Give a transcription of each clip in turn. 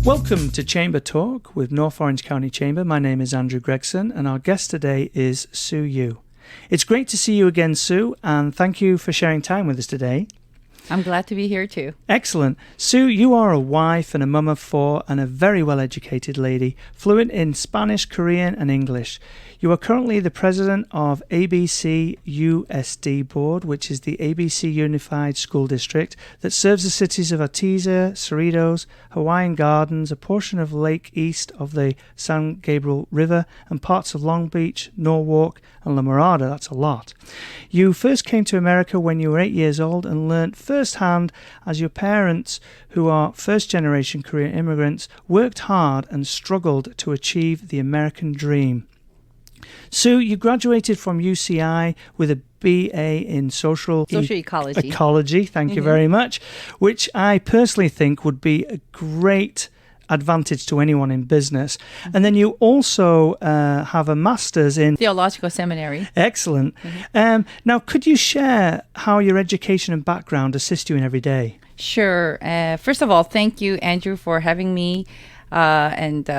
Welcome to Chamber Talk with North Orange County Chamber. My name is Andrew Gregson and our guest today is Sue Yu. It's great to see you again, Sue, and thank you for sharing time with us today. I'm glad to be here too. Excellent. Sue, you are a wife and a mum of four and a very well-educated lady, fluent in Spanish, Korean and English. You are currently the president of ABC USD Board, which is the ABC Unified School District that serves the cities of Artesia, Cerritos, Hawaiian Gardens, a portion of Lake east of the San Gabriel River, and parts of Long Beach, Norwalk, and La Mirada. That's a lot. You first came to America when you were 8 years old and learnt firsthand as your parents, who are first-generation Korean immigrants, worked hard and struggled to achieve the American dream. Sue, you graduated from UCI with a BA in social ecology. Thank you very much, which I personally think would be a great advantage to anyone in business. And then you also have a master's in theological seminary. Excellent. Now, could you share how your education and background assist you in every day? Sure. First of all, thank you, Andrew, for having me and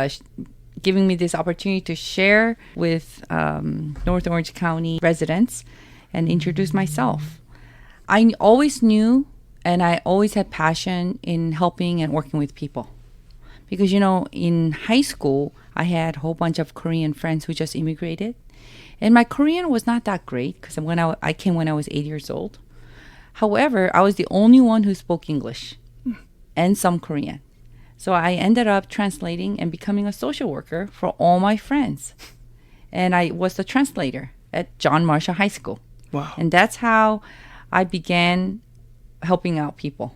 giving me this opportunity to share with North Orange County residents and introduce myself. I always knew and I always had passion in helping and working with people. Because, you know, in high school, I had a whole bunch of Korean friends who just immigrated. And my Korean was not that great because when I came when I was 8 years old. However, I was the only one who spoke English and some Korean. So I ended up translating and becoming a social worker for all my friends. And I was the translator at John Marshall High School. Wow. And that's how I began helping out people.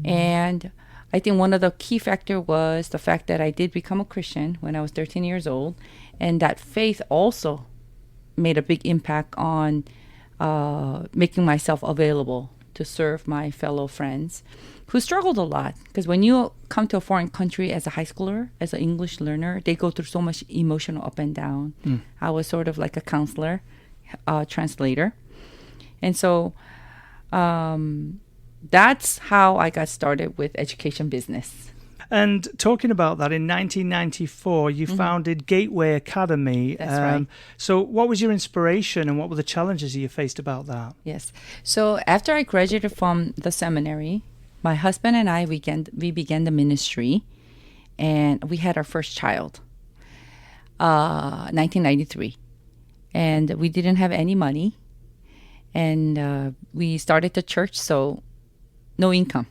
And I think one of the key factor was the fact that I did become a Christian when I was 13 years old. And that faith also made a big impact on making myself available to serve my fellow friends who struggled a lot. Because when you come to a foreign country as a high schooler, as an English learner, they go through so much emotional up and down. I was sort of like a counselor, translator. And so that's how I got started with education business. And talking about that, in 1994, you founded Gateway Academy. That's right. So what was your inspiration and what were the challenges you faced about that? Yes. So after I graduated from the seminary, my husband and I, we began the ministry, and we had our first child, 1993. And we didn't have any money. And we started the church, so no income.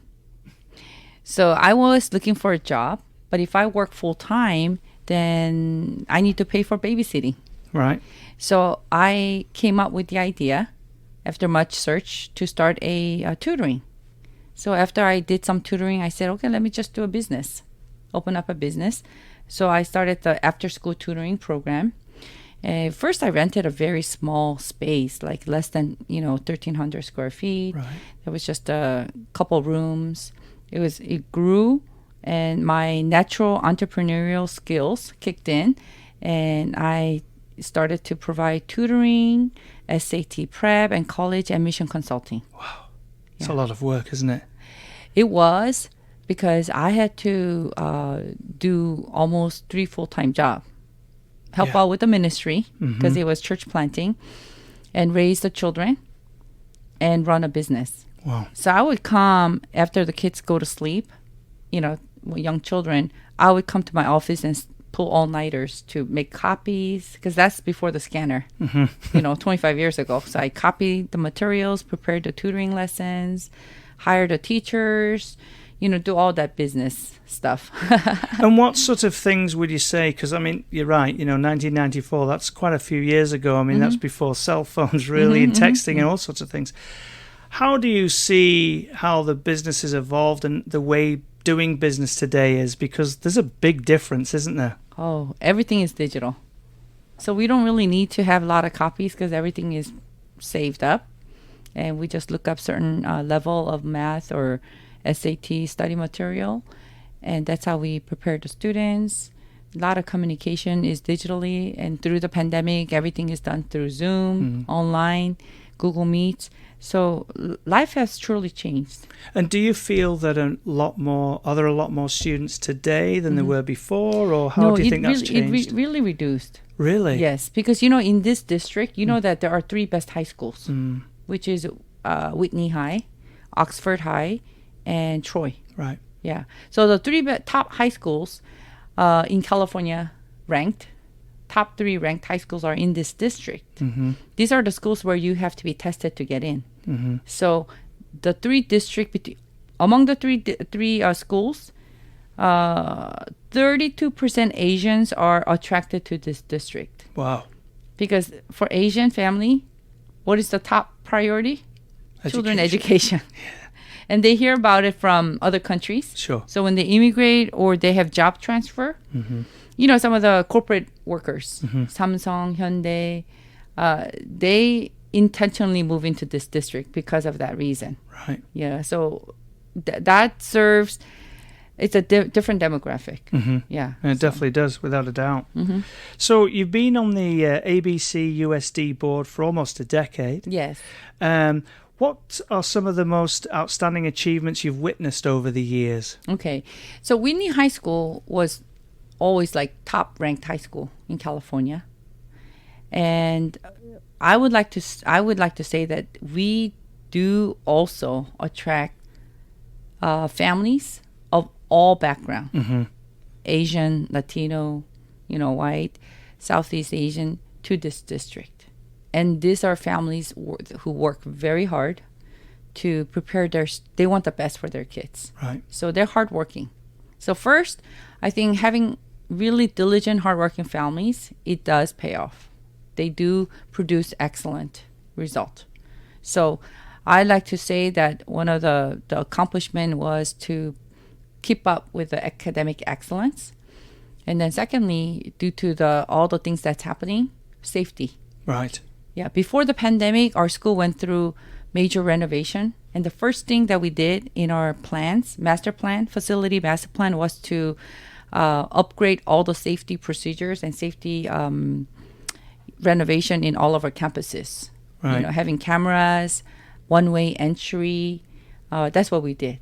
So I was looking for a job, but if I work full time, then I need to pay for babysitting. Right. So I came up with the idea, after much search, to start a tutoring. So after I did some tutoring, I said, okay, let me just do a business, open up a business. So I started the after-school tutoring program. First, I rented a very small space, like less than 1,300 square feet. Right. There was just a couple rooms. It grew, and my natural entrepreneurial skills kicked in, and I started to provide tutoring, SAT prep, and college admission consulting. Wow. It's a lot of work, isn't it? It was, because I had to do almost 3 full-time jobs. Help out with the ministry, because it was church planting, and raise the children, and run a business. Wow. So I would come after the kids go to sleep, young children, I would come to my office and pull all-nighters to make copies, because that's before the scanner, 25 years ago. So I copied the materials, prepared the tutoring lessons, hired the teachers, do all that business stuff. And what sort of things would you say? Because, I mean, you're right, 1994, that's quite a few years ago. I mean, that's before cell phones, really, and texting and all sorts of things. How do you see how the business has evolved and the way doing business today is? Because there's a big difference, isn't there? Oh, everything is digital. So we don't really need to have a lot of copies because everything is saved up. And we just look up certain level of math or SAT study material. And that's how we prepare the students. A lot of communication is digitally. And through the pandemic, everything is done through Zoom, online, Google Meets. So life has truly changed. And do you feel that are there a lot more students today than there were before, or how No, do you think that's changed? It really reduced. Really? Yes, because in this district, that there are three best high schools, which is Whitney High, Oxford High, and Troy. Right. Yeah. So the three top high schools in California top 3 ranked high schools are in this district. These are the schools where you have to be tested to get in. So the among the three schools, 32% Asians are attracted to this district. Wow. Because for Asian family, what is the top priority? Children education. And they hear about it from other countries. Sure. So when they immigrate or they have job transfer, some of the corporate workers, Samsung, Hyundai, they intentionally move into this district because of that reason. Right. Yeah. So that serves, it's a different demographic. Yeah. And it definitely does, without a doubt. So you've been on the ABC USD board for almost a decade. Yes. What are some of the most outstanding achievements you've witnessed over the years? Okay. So Whitney High School was always like top ranked high school in California. And I would like to say that we do also attract families of all background, Asian, Latino, white, Southeast Asian, to this district. And these are families who work very hard to prepare they want the best for their kids. Right. So they're hardworking. So first, I think having really diligent, hardworking families, it does pay off. They do produce excellent result. So I like to say that one of the accomplishment was to keep up with the academic excellence. And then secondly, due to all the things that's happening, safety. Right. Yeah, before the pandemic, our school went through major renovation. And the first thing that we did in our facility master plan, was to upgrade all the safety procedures and safety renovation in all of our campuses. Right. Having cameras, one-way entry. That's what we did.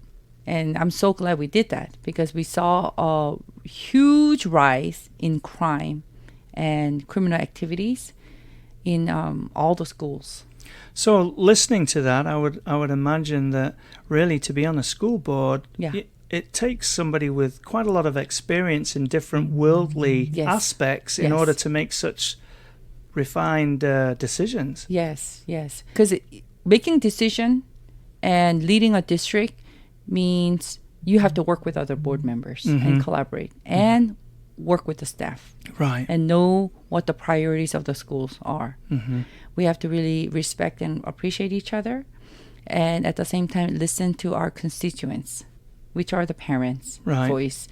And I'm so glad we did that because we saw a huge rise in crime and criminal activities in all the schools. So listening to that, I would imagine that really to be on a school board, it takes somebody with quite a lot of experience in different worldly aspects in order to make such refined decisions. Yes. Because making decision and leading a district means you have to work with other board members and collaborate and work with the staff. Right. And know what the priorities of the schools are. We have to really respect and appreciate each other, and at the same time listen to our constituents, which are the parents' voice.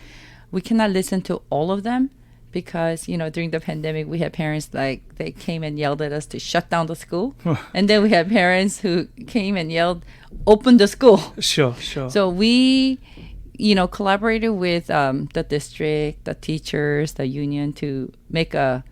We cannot listen to all of them because during the pandemic we had parents they came and yelled at us to shut down the school, and then we had parents who came and yelled, open the school. Sure. So we collaborated with the district, the teachers, the union to make a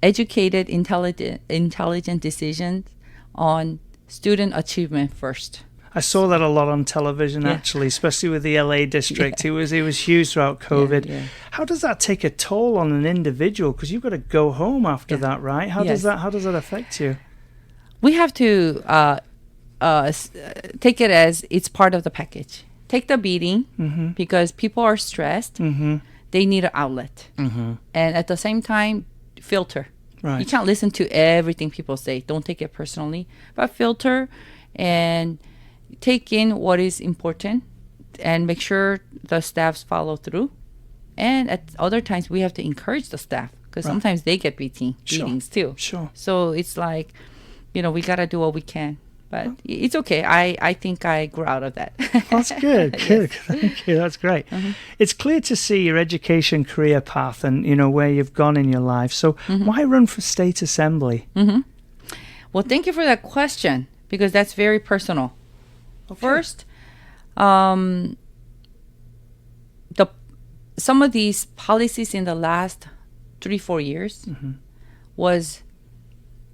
educated, intelligent decisions on student achievement first. I saw that a lot on television, actually, especially with the LA district. It was huge throughout COVID. How does that take a toll on an individual? Because you've got to go home after that, right? How does that affect you? We have to take it as it's part of the package. Take the beating because people are stressed. They need an outlet. And at the same time, filter. Right. You can't listen to everything people say. Don't take it personally. But filter and take in what is important and make sure the staffs follow through. And at other times, we have to encourage the staff because sometimes they get beatings too. Sure. So it's like, we got to do what we can. But it's okay. I think I grew out of that. That's good. Good. Thank you. That's great. It's clear to see your education career path and, where you've gone in your life. So why run for state assembly? Well, thank you for that question because that's very personal. Okay. First, some of these policies in the last 3-4 years was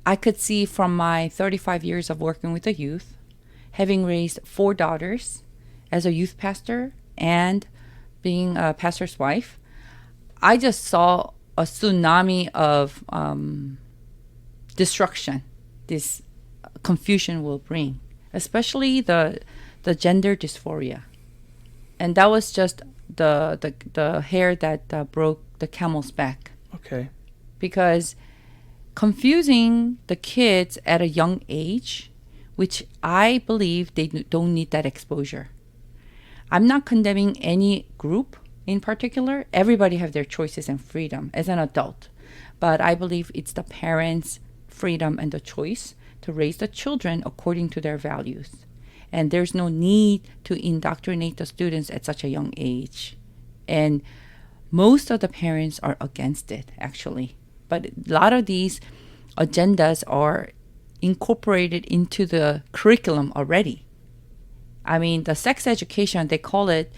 I could see from my 35 years of working with the youth, having raised 4 daughters as a youth pastor and being a pastor's wife, I just saw a tsunami of destruction this confusion will bring, especially the gender dysphoria. And that was just the hair that broke the camel's back. Okay. Because confusing the kids at a young age, which I believe they don't need that exposure. I'm not condemning any group in particular. Everybody have their choices and freedom as an adult. But I believe it's the parents' freedom and the choice to raise the children according to their values. And there's no need to indoctrinate the students at such a young age. And most of the parents are against it, actually. But a lot of these agendas are incorporated into the curriculum already. I mean, the sex education, they call it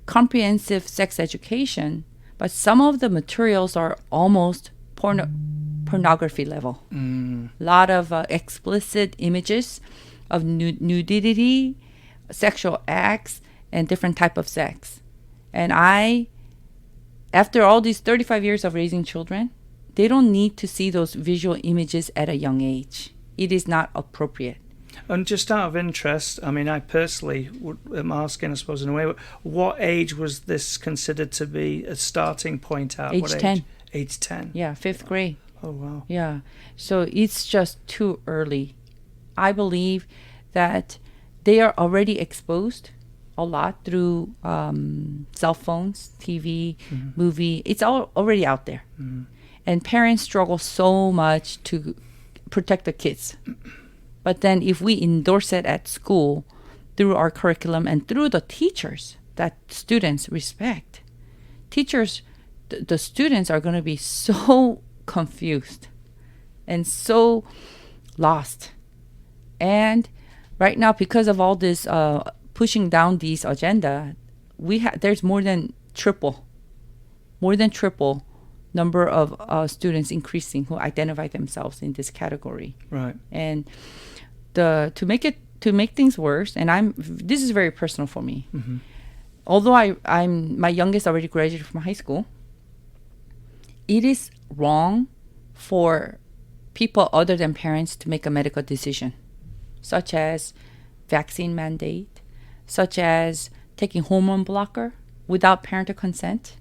comprehensive sex education, but some of the materials are almost pornography level. A lot of explicit images of nudity, sexual acts, and different type of sex. And after all these 35 years of raising children, they don't need to see those visual images at a young age. It is not appropriate. And just out of interest, I mean, I personally am asking, I suppose, in a way, what age was this considered to be a starting point at? Age 10. Age 10? Yeah, 5th grade. Oh, wow. Yeah. So it's just too early. I believe that they are already exposed a lot through cell phones, TV, movie. It's all already out there. And parents struggle so much to protect the kids. But then if we endorse it at school through our curriculum and through the teachers that students respect, the students are going to be so confused and so lost. And right now, because of all this pushing down these agenda, there's more than triple number of students increasing who identify themselves in this category. Right. And to make things worse, and this is very personal for me. Although I'm my youngest already graduated from high school, it is wrong for people other than parents to make a medical decision, such as vaccine mandate, such as taking hormone blocker without parental consent.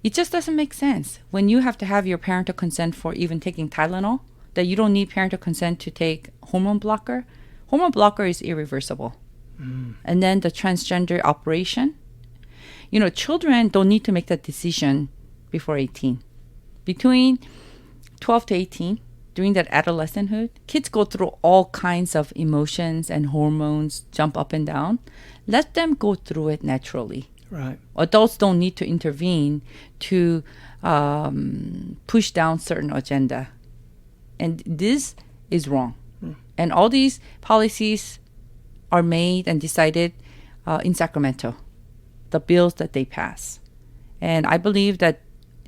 It just doesn't make sense. When you have to have your parental consent for even taking Tylenol, that you don't need parental consent to take hormone blocker. Hormone blocker is irreversible. And then the transgender operation. Children don't need to make that decision before 18. Between 12 to 18, during that adolescenthood, kids go through all kinds of emotions and hormones, jump up and down. Let them go through it naturally. Right. Adults don't need to intervene to push down certain agenda. And this is wrong. And all these policies are made and decided in Sacramento, the bills that they pass. And I believe that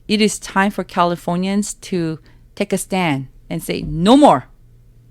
it is time for Californians to take a stand and say, no more.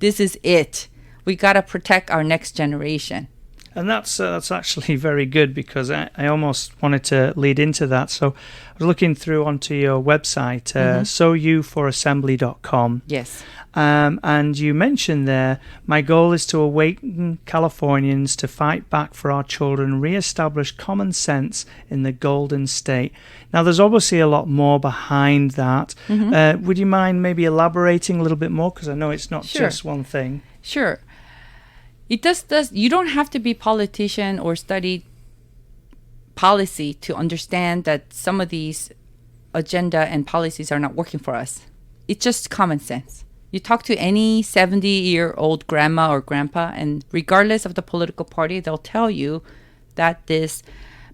This is it. We got to protect our next generation. And that's actually very good, because I almost wanted to lead into that. So I was looking through onto your website, soufораssembly.com. Yes. And you mentioned there, my goal is to awaken Californians to fight back for our children, re-establish common sense in the Golden State. Now, there's obviously a lot more behind that. Would you mind maybe elaborating a little bit more? Because I know it's not just one thing. Sure. It does. You don't have to be politician or study policy to understand that some of these agenda and policies are not working for us. It's just common sense. You talk to any 70-year-old grandma or grandpa, and regardless of the political party, they'll tell you that this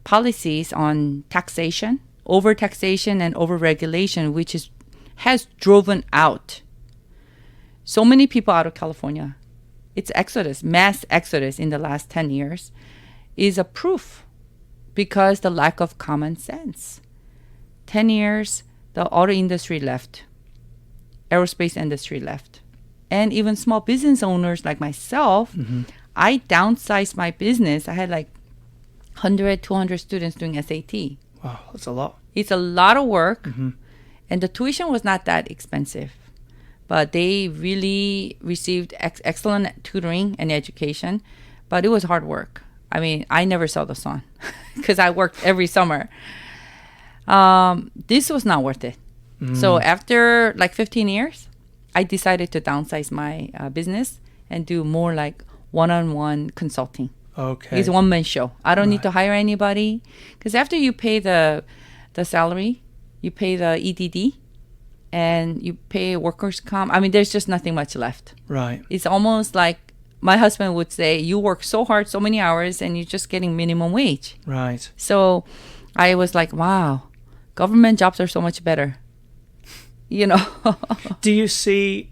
policies on taxation, over-taxation and over-regulation, which has driven out so many people out of California. It's mass exodus in the last 10 years is a proof, because the lack of common sense. 10 years, the auto industry left. Aerospace industry left. and even small business owners like myself, I downsized my business. I had like 100, 200 students doing SAT. Wow, that's a lot. It's a lot of work, and the tuition was not that expensive. But they really received excellent tutoring and education, but it was hard work. I mean, I never saw the sun because I worked every summer. This was not worth it. So after like 15 years, I decided to downsize my business and do more like one-on-one consulting. Okay. It's a one-man show. I don't need to hire anybody, because after you pay the salary, you pay the EDD, and you pay workers' comp. I mean, there's just nothing much left. Right. It's almost like my husband would say, you work so hard, so many hours, and you're just getting minimum wage. Right. So I was like, wow, government jobs are so much better. You know. Do you see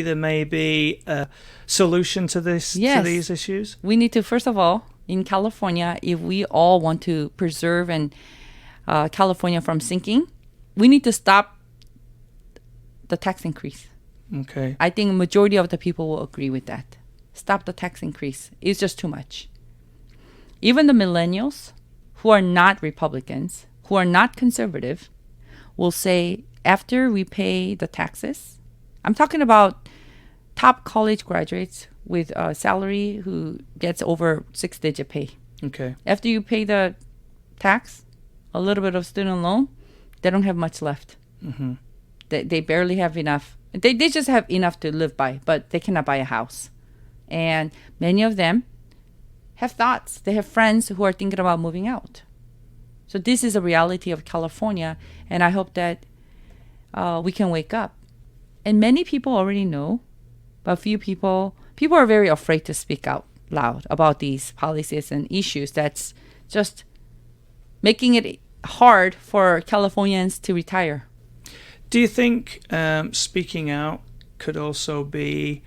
there may be a solution to this, Yes. to these issues? We need to, first of all, in California, if we all want to preserve and California from sinking, we need to stop the tax increase. Okay. I think majority of the people will agree with that. Stop the tax increase. It's just too much. Even the millennials who are not Republicans, who are not conservative, will say after we pay the taxes, I'm talking about top college graduates with a salary who gets over 6-digit pay. Okay. After you pay the tax, a little bit of student loan, they don't have much left. They barely have enough. They just have enough to live by, but they cannot buy a house. And many of them have thoughts. They have friends who are thinking about moving out. So this is a reality of California, and I hope that we can wake up. And many people already know, but few people are very afraid to speak out loud about these policies and issues that's just making it hard for Californians to retire. Do you think speaking out could also be,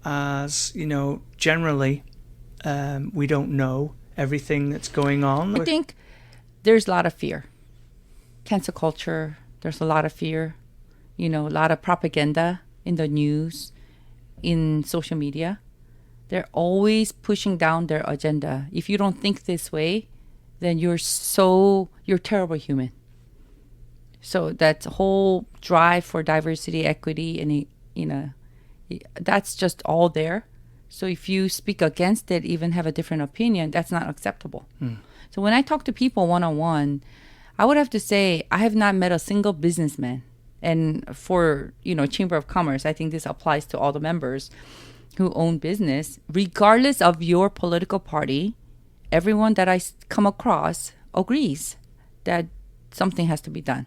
as generally we don't know everything that's going on? I think there's a lot of fear. Cancel culture, there's a lot of fear. A lot of propaganda in the news, in social media. They're always pushing down their agenda. If you don't think this way, then you're a terrible human. So that whole drive for diversity, equity, and that's just all there. So if you speak against it, even have a different opinion, that's not acceptable. So when I talk to people one-on-one, I would have to say I have not met a single businessman. And for Chamber of Commerce, I think this applies to all the members who own business, regardless of your political party. Everyone that I come across agrees that something has to be done.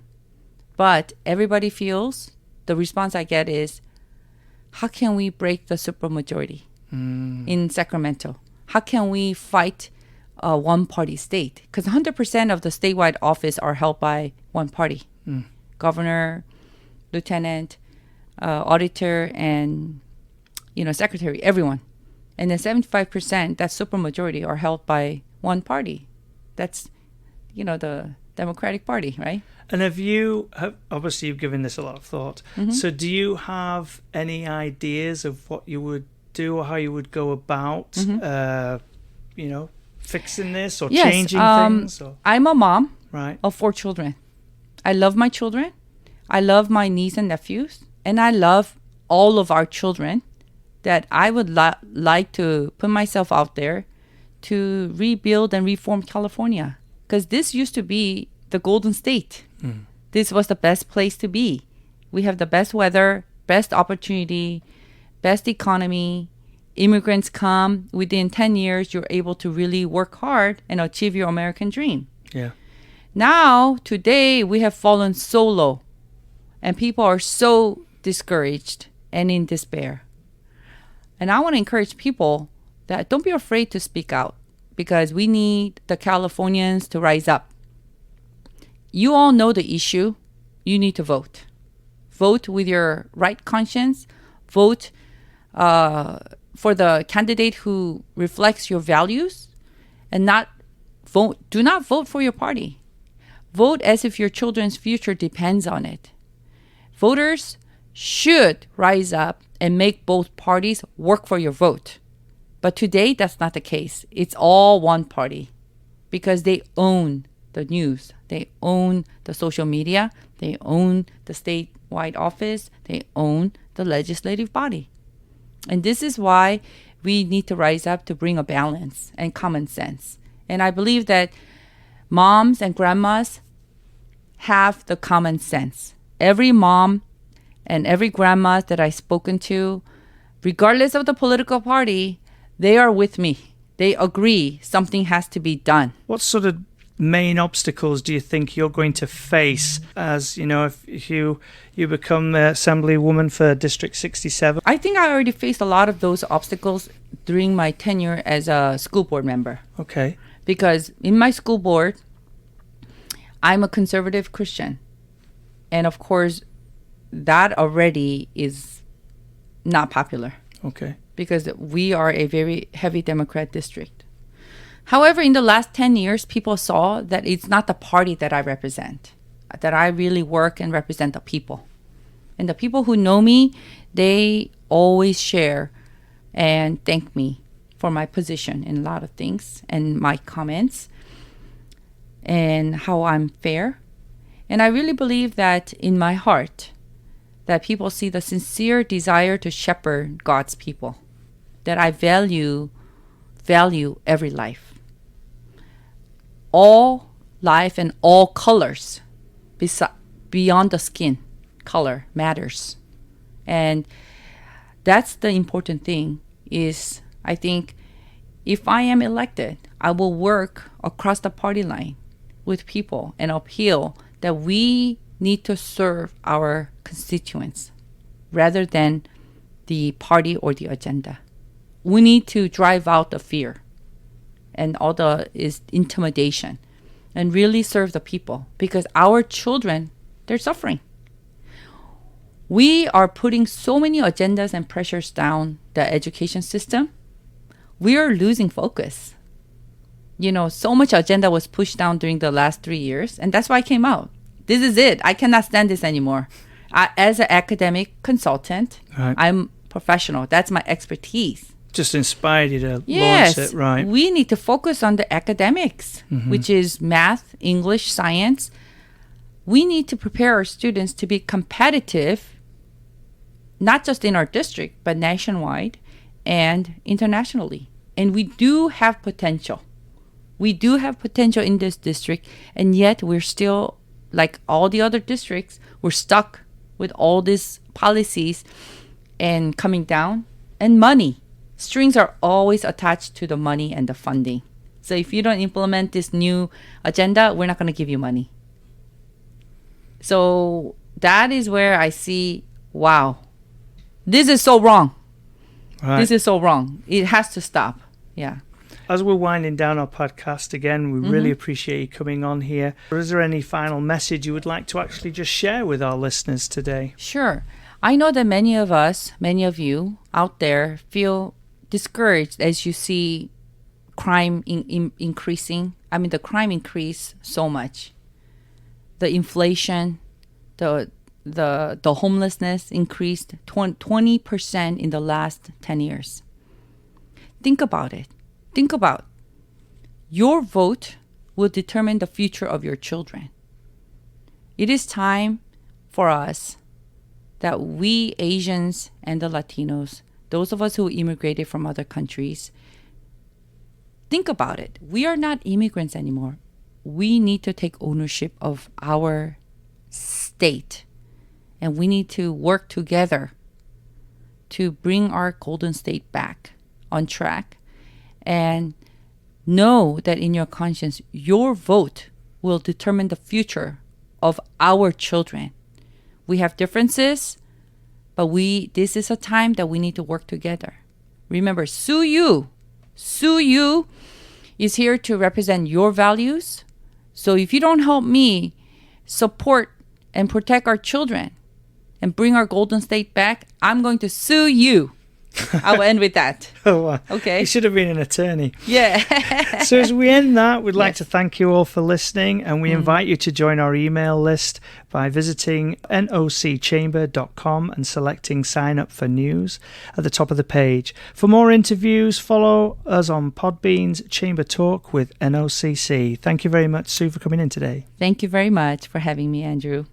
But everybody feels, the response I get is, how can we break the supermajority in Sacramento? How can we fight a one-party state? Because 100% of the statewide office are held by one party. Governor, lieutenant, auditor, and secretary, everyone. And then 75%, that supermajority, are held by one party. That's the Democratic Party, right? And obviously you've given this a lot of thought. So do you have any ideas of what you would do or how you would go about, fixing this or changing things? Or? I'm a mom Right. of 4 children. I love my children. I love my niece and nephews. And I love all of our children, that I would like to put myself out there to rebuild and reform California. Because this used to be the Golden State. This was the best place to be. We have the best weather, best opportunity, best economy. Immigrants come. Within 10 years, you're able to really work hard and achieve your American dream. Yeah. Now, today, we have fallen so low. And people are so discouraged and in despair. And I want to encourage people that don't be afraid to speak out, because we need the Californians to rise up. You all know the issue. You need to vote. Vote with your right conscience. Vote for the candidate who reflects your values, and do not vote for your party. Vote as if your children's future depends on it. Voters, should rise up and make both parties work for your vote. But today, that's not the case. It's all one party because they own the news. They own the social media. They own the statewide office. They own the legislative body. And this is why we need to rise up to bring a balance and common sense. And I believe that moms and grandmas have the common sense. Every mom and every grandma that I've spoken to, regardless of the political party, they are with me. They agree something has to be done. What sort of main obstacles do you think you're going to face as, if you become the Assemblywoman for District 67? I think I already faced a lot of those obstacles during my tenure as a school board member. Okay. Because in my school board, I'm a conservative Christian. And of course, that already is not popular. Okay. Because we are a very heavy Democrat district. However, in the last 10 years, people saw that it's not the party that I represent, that I really work and represent the people. And the people who know me, they always share and thank me for my position in a lot of things and my comments and how I'm fair. And I really believe that in my heart, that people see the sincere desire to shepherd God's people, that I value every life. All life and all colors beyond the skin color matters. And that's the important thing is I think if I am elected, I will work across the party line with people and appeal that we need to serve our constituents rather than the party or the agenda. We need to drive out the fear and all the is intimidation and really serve the people because our children, they're suffering. We are putting so many agendas and pressures down the education system. We are losing focus. So much agenda was pushed down during the last 3 years, and that's why I came out. This is it. I cannot stand this anymore. As an academic consultant, right. I'm professional. That's my expertise. Just inspired you to launch it, right? We need to focus on the academics, which is math, English, science. We need to prepare our students to be competitive, not just in our district, but nationwide and internationally. And we do have potential. We do have potential in this district, and yet we're still, like all the other districts, we're stuck with all these policies and coming down. And money. Strings are always attached to the money and the funding. So if you don't implement this new agenda, we're not going to give you money. So that is where I see, wow, this is so wrong. Right. This is so wrong. It has to stop. Yeah. As we're winding down our podcast again, we really appreciate you coming on here. Is there any final message you would like to actually just share with our listeners today? Sure. I know that many of you out there feel discouraged as you see crime increasing. I mean, the crime increased so much. The inflation, the homelessness increased 20% in the last 10 years. Think about it. Think about your vote will determine the future of your children. It is time for us that we Asians and the Latinos, those of us who immigrated from other countries, think about it. We are not immigrants anymore. We need to take ownership of our state, and we need to work together to bring our Golden State back on track and know that in your conscience, your vote will determine the future of our children. We have differences, but this is a time that we need to work together. Remember, Sue Yu is here to represent your values. So if you don't help me support and protect our children and bring our Golden State back, I'm going to sue you. I'll end with that. Oh, wow. Okay. You should have been an attorney. Yeah. So as we end that, we'd like Yes. to thank you all for listening, and we invite you to join our email list by visiting nocchamber.com and selecting sign up for news at the top of the page. For more interviews, follow us on Podbean's Chamber Talk with NOCC. Thank you very much, Sue, for coming in today. Thank you very much for having me, Andrew.